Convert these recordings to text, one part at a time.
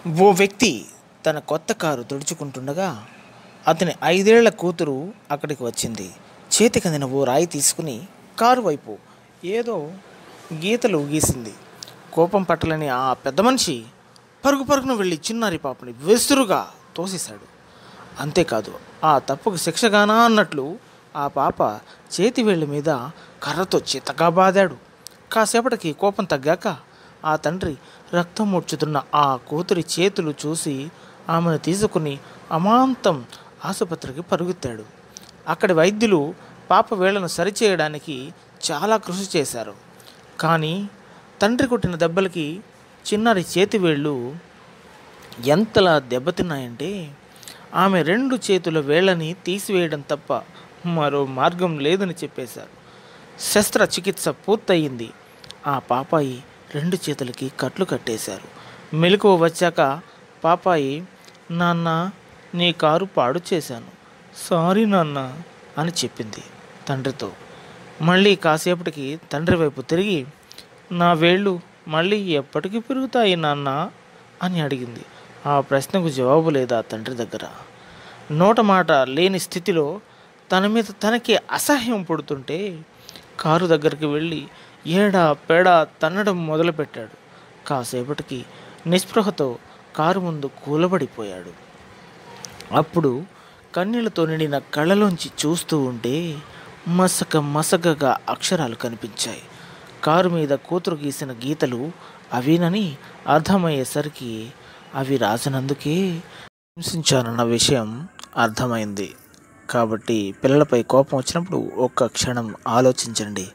ఓ వ్యక్తి తన కొత్త కారు తుడుచుకుంటుండగా అతని 5 ఏళ్ల కూతురు అక్కడికి వచ్చింది. చేతికందిన ఓ రాయి తీసుకుని కారు వైపు ఏదో గీతలు గీసింది. కోపం పట్టలని ఆ పెద్ద మనిషి పరుగు పరుగున వెళ్ళి చిన్నారి పాపని విసురుగా తోసేశాడు. అంతేకాదు, ఆ తప్పుకు శిక్షగానా అన్నట్లు ఆ పాప చేతి వేళ్ళ మీద కర్రతో చితగా బాదాడు. కాసేపటికి కోపం తగ్గాక ఆ తండ్రి రక్తం ముడుచుతున్న ఆ కూతురి చేతులు చూసి ఆమెను తీసుకుని అమాంతం ఆసుపత్రికి పరుగెత్తాడు. అక్కడి వైద్యులు పాప వేళ్లను సరిచేయడానికి చాలా కృషి చేశారు. కానీ తండ్రి కొట్టిన దెబ్బలకి చిన్నారి చేతి వేళ్ళు ఎంతలా దెబ్బతిన్నాయంటే ఆమె 2 చేతుల వేళ్ళని తీసివేయడం తప్ప మరో మార్గం లేదని చెప్పేశారు. శస్త్రచికిత్స పూర్తయింది. ఆ పాపాయి 2 చేతులకి కట్లు కట్టేశారు. మెలకువ వచ్చాక పాపాయి, నాన్న, నీ కారు పాడు చేశాను, సారీ నాన్న అని చెప్పింది తండ్రితో. మళ్ళీ కాసేపటికి తండ్రి వైపు తిరిగి, నా వేళ్ళు మళ్ళీ ఎప్పటికి పెరుగుతాయి నాన్న అని అడిగింది. ఆ ప్రశ్నకు జవాబు లేదా తండ్రి దగ్గర. నోట మాట లేని స్థితిలో తన మీద తనకే అసహ్యం పుడుతుంటే కారు దగ్గరికి వెళ్ళి ఏడా పేడా తన్నడం మొదలుపెట్టాడు. కాసేపటికి నిస్పృహతో కారు ముందు కూలబడిపోయాడు. అప్పుడు కన్నీళ్లతో నిండిన కళ్ళలోంచి చూస్తూ ఉంటే మసకగా అక్షరాలు కనిపించాయి. కారు మీద కూతురు గీసిన గీతలు అవేనని అర్థమయ్యేసరికి అవి రాసినందుకే హింసించానన్న విషయం అర్థమైంది. కాబట్టి పిల్లలపై కోపం వచ్చినప్పుడు ఒక్క క్షణం ఆలోచించండి.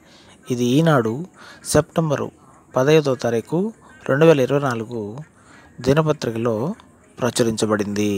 ఇది ఈనాడు సెప్టెంబరు 15వ తారీఖు 2024 దినపత్రికలో ప్రచురించబడింది.